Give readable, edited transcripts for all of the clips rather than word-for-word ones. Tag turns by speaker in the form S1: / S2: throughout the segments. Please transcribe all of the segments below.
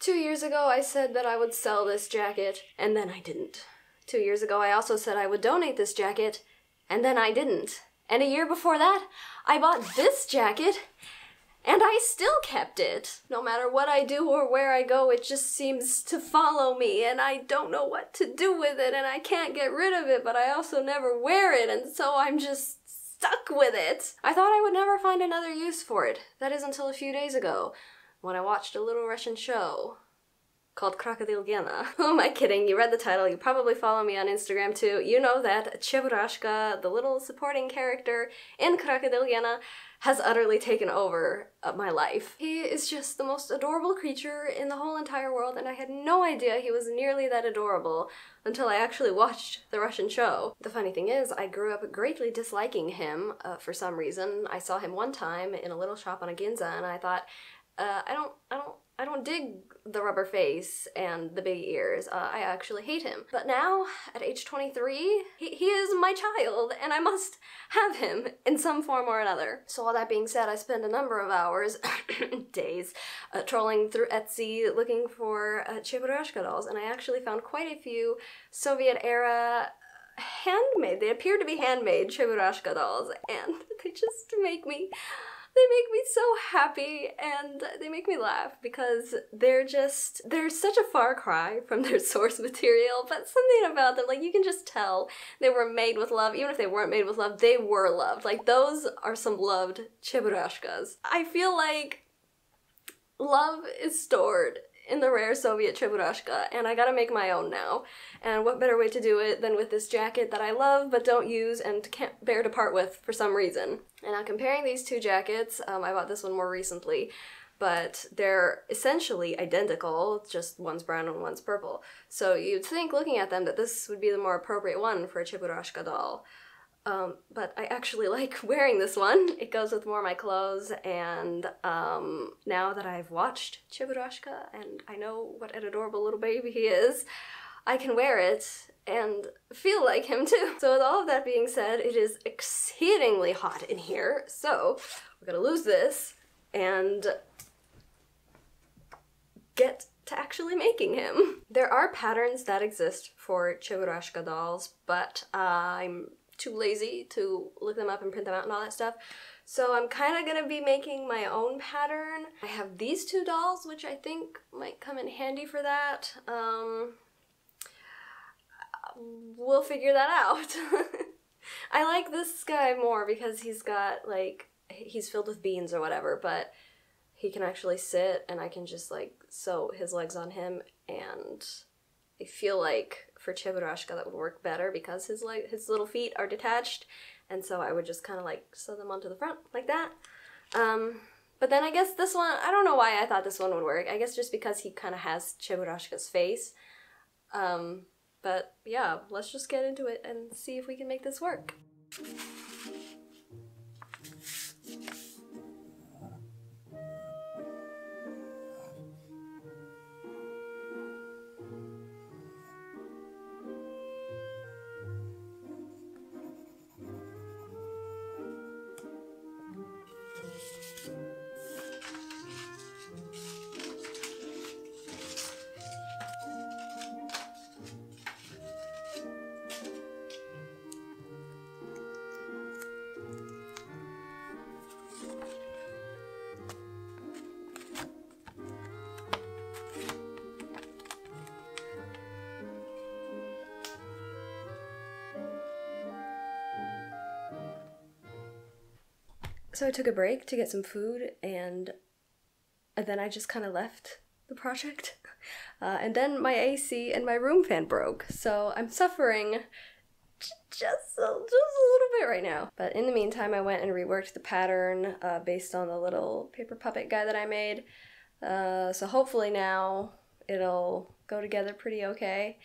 S1: 2 years ago, I said that I would sell this jacket, and then I didn't. 2 years ago, I also said I would donate this jacket, and then I didn't. And a year before that, I bought this jacket, and I still kept it. No matter what I do or where I go, it just seems to follow me, and I don't know what to do with it, and I can't get rid of it, but I also never wear it, and so I'm just stuck with it. I thought I would never find another use for it. That is until a few days ago, when I watched a little Russian show called Crocodile Gena. Who am I kidding? You read the title, you probably follow me on Instagram too. You know that Cheburashka, the little supporting character in Crocodile Gena, has utterly taken over my life. He is just the most adorable creature in the whole entire world, and I had no idea he was nearly that adorable until I actually watched the Russian show. The funny thing is, I grew up greatly disliking him for some reason. I saw him one time in a little shop on a Ginza, and I thought, I don't dig the rubber face and the big ears. I actually hate him. But now, at age 23, he is my child, and I must have him in some form or another. So all that being said, I spend a number of hours, days, trolling through Etsy looking for Cheburashka dolls, and I actually found quite a few Soviet-era handmade, they appear to be handmade Cheburashka dolls, and they just make me so happy, and they make me laugh because they're such a far cry from their source material, but something about them, like, you can just tell they were made with love. Even if they weren't made with love, they were loved. Like, those are some loved Cheburashkas. I feel like love is stored in the rare Soviet Cheburashka, and I gotta make my own now. And what better way to do it than with this jacket that I love but don't use and can't bear to part with for some reason. And now comparing these two jackets, I bought this one more recently, but they're essentially identical, just one's brown and one's purple. So you'd think, looking at them, that this would be the more appropriate one for a Cheburashka doll. But I actually like wearing this one. It goes with more of my clothes, and now that I've watched Cheburashka and I know what an adorable little baby he is, I can wear it and feel like him too. So with all of that being said, it is exceedingly hot in here, so we're gonna lose this and get to actually making him. There are patterns that exist for Cheburashka dolls, but I'm too lazy to look them up and print them out and all that stuff. So I'm kind of gonna be making my own pattern. I have these two dolls, which I think might come in handy for that. We'll figure that out. I like this guy more because he's got, like, he's filled with beans or whatever, but he can actually sit and I can just, like, sew his legs on him, and I feel like for Cheburashka that would work better because his little feet are detached, and so I would just kind of like sew them onto the front like that. But then I guess this one, I don't know why I thought this one would work. I guess just because he kind of has Cheburashka's face. But yeah, let's just get into it and see if we can make this work. So I took a break to get some food, and then I just kind of left the project. And then my AC and my room fan broke, so I'm suffering just a little bit right now. But in the meantime, I went and reworked the pattern based on the little paper puppet guy that I made. So hopefully now it'll go together pretty okay.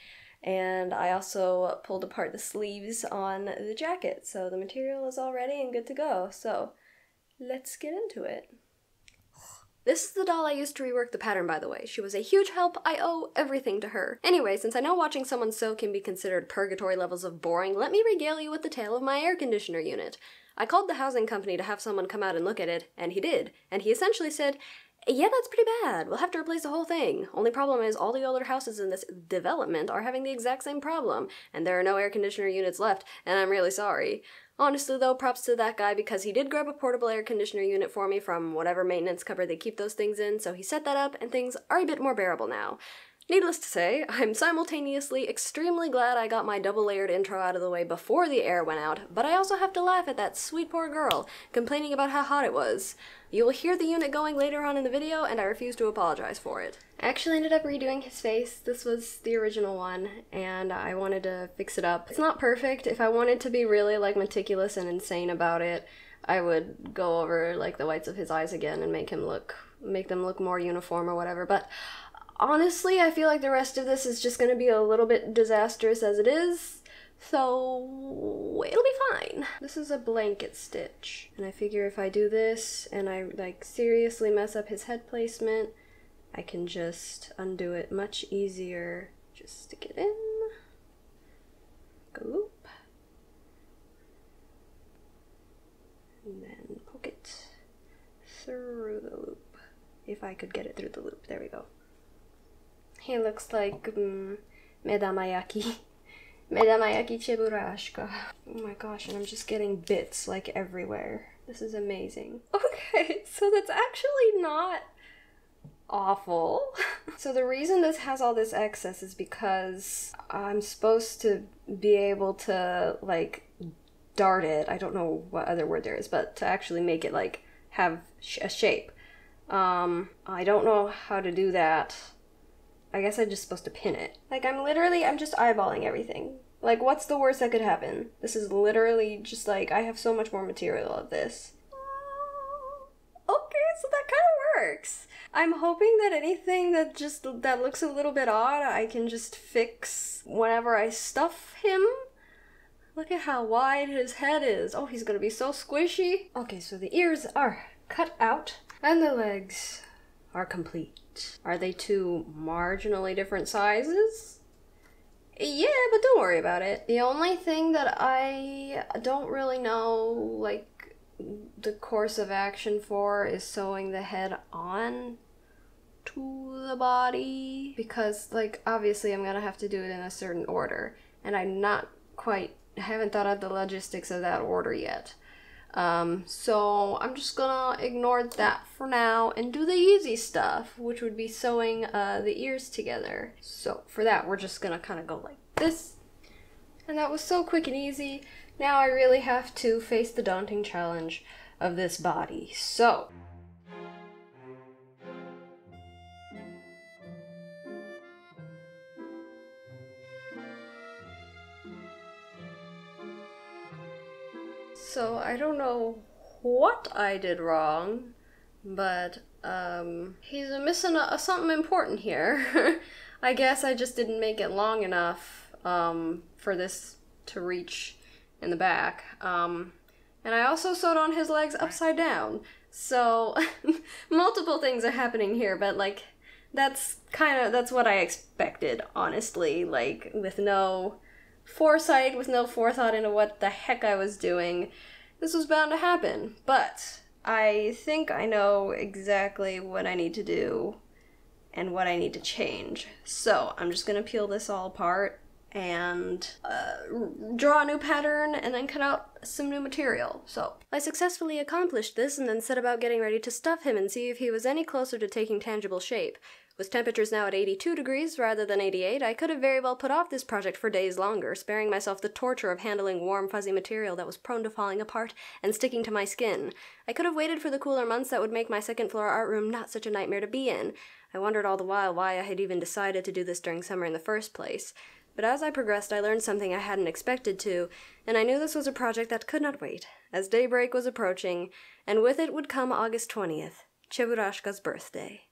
S1: And I also pulled apart the sleeves on the jacket, so the material is all ready and good to go. So let's get into it. This is the doll I used to rework the pattern, by the way. She was a huge help. I owe everything to her. Anyway, since I know watching someone sew can be considered purgatory levels of boring, let me regale you with the tale of my air conditioner unit. I called the housing company to have someone come out and look at it, and he did. And he essentially said, Yeah, that's pretty bad. We'll have to replace the whole thing. Only problem is all the older houses in this development are having the exact same problem, and there are no air conditioner units left, and I'm really sorry. Honestly though, props to that guy because he did grab a portable air conditioner unit for me from whatever maintenance cupboard they keep those things in, so he set that up and things are a bit more bearable now. Needless to say, I'm simultaneously extremely glad I got my double-layered intro out of the way before the air went out, but I also have to laugh at that sweet poor girl, complaining about how hot it was. You will hear the unit going later on in the video, and I refuse to apologize for it. I actually ended up redoing his face. This was the original one, and I wanted to fix it up. It's not perfect. If I wanted to be really, like, meticulous and insane about it, I would go over, like, the whites of his eyes again and make them look more uniform or whatever, but honestly, I feel like the rest of this is just gonna be a little bit disastrous as it is, so it'll be fine. This is a blanket stitch, and I figure if I do this and I, like, seriously mess up his head placement, I can just undo it much easier. Just stick it in, go loop, and then poke it through the loop. If I could get it through the loop, there we go. He looks like Medamayaki. Medamayaki Cheburashka. Oh my gosh, and I'm just getting bits like everywhere. This is amazing. Okay, so that's actually not awful. So the reason this has all this excess is because I'm supposed to be able to, like, dart it. I don't know what other word there is, but to actually make it, like, have a shape. I don't know how to do that. I guess I'm just supposed to pin it. Like, I'm just eyeballing everything. Like, what's the worst that could happen? This is literally just like, I have so much more material of this. Okay, so that kind of works. I'm hoping that anything that looks a little bit odd, I can just fix whenever I stuff him. Look at how wide his head is. Oh, he's gonna be so squishy. Okay, so the ears are cut out, and the legs are complete. Are they two marginally different sizes? Yeah, but don't worry about it. The only thing that I don't really know, like, the course of action for is sewing the head on to the body. Because, like, obviously I'm gonna have to do it in a certain order. And I haven't thought out the logistics of that order yet. So I'm just gonna ignore that for now and do the easy stuff, which would be sewing the ears together. So for that, we're just gonna kind of go like this. And that was so quick and easy. Now I really have to face the daunting challenge of this body. So I don't know what I did wrong, but he's missing something important here. I guess I just didn't make it long enough for this to reach in the back. And I also sewed on his legs upside down. So multiple things are happening here, but like that's what I expected, honestly, like with no foresight, with no forethought into what the heck I was doing. This was bound to happen, but I think I know exactly what I need to do and what I need to change. So I'm just gonna peel this all apart and draw a new pattern and then cut out some new material. So I successfully accomplished this and then set about getting ready to stuff him and see if he was any closer to taking tangible shape. With temperatures now at 82 degrees rather than 88, I could have very well put off this project for days longer, sparing myself the torture of handling warm, fuzzy material that was prone to falling apart and sticking to my skin. I could have waited for the cooler months that would make my second floor art room not such a nightmare to be in. I wondered all the while why I had even decided to do this during summer in the first place. But as I progressed, I learned something I hadn't expected to, and I knew this was a project that could not wait, as daybreak was approaching, and with it would come August 20th, Cheburashka's birthday.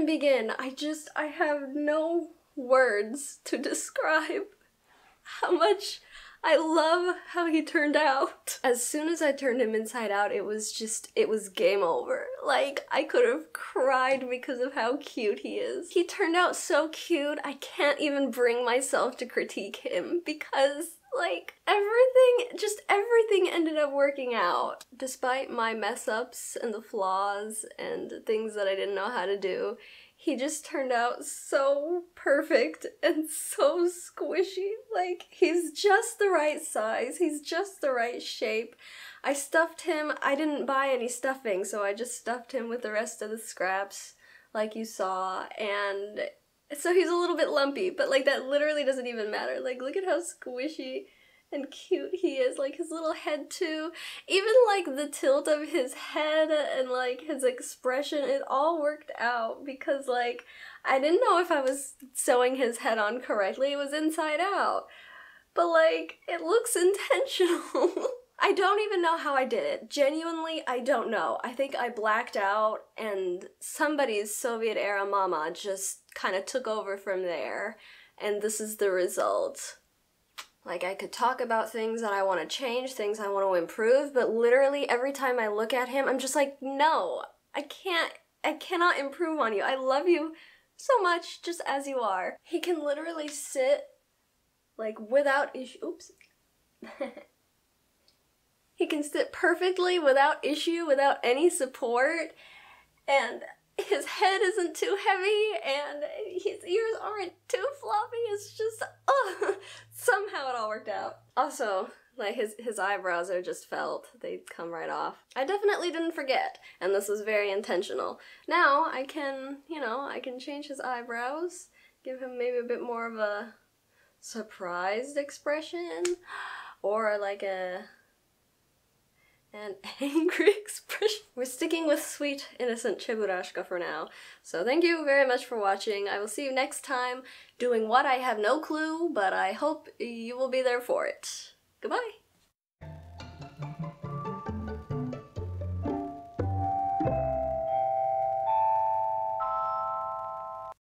S1: even begin? I have no words to describe how much I love how he turned out. As soon as I turned him inside out, it was game over. Like, I could have cried because of how cute he is. He turned out so cute, I can't even bring myself to critique him because, like, everything ended up working out. Despite my mess-ups and the flaws and things that I didn't know how to do, he just turned out so perfect and so squishy. Like, he's just the right size, he's just the right shape. I stuffed him, I didn't buy any stuffing, so I just stuffed him with the rest of the scraps, like you saw, and so he's a little bit lumpy, but like that literally doesn't even matter. Like, look at how squishy and cute he is, like his little head too. Even like the tilt of his head and like his expression, it all worked out because like I didn't know if I was sewing his head on correctly. It was inside out. But like, it looks intentional. I don't even know how I did it. Genuinely, I don't know. I think I blacked out and somebody's Soviet era mama just kind of took over from there. And this is the result. Like, I could talk about things that I want to change, things I want to improve, but literally every time I look at him, I'm just like, no, I cannot improve on you. I love you so much just as you are. He can literally sit, like, without issue. Oops. He can sit perfectly without issue, without any support, and his head isn't too heavy, and his ears aren't too floppy. It's just, somehow it all worked out. Also, like, his eyebrows are just felt. They come right off. I definitely didn't forget, and this was very intentional. Now, I can, I can change his eyebrows, give him maybe a bit more of a surprised expression, or like an angry expression. We're sticking with sweet, innocent Cheburashka for now. So thank you very much for watching. I will see you next time doing what I have no clue, but I hope you will be there for it. Goodbye!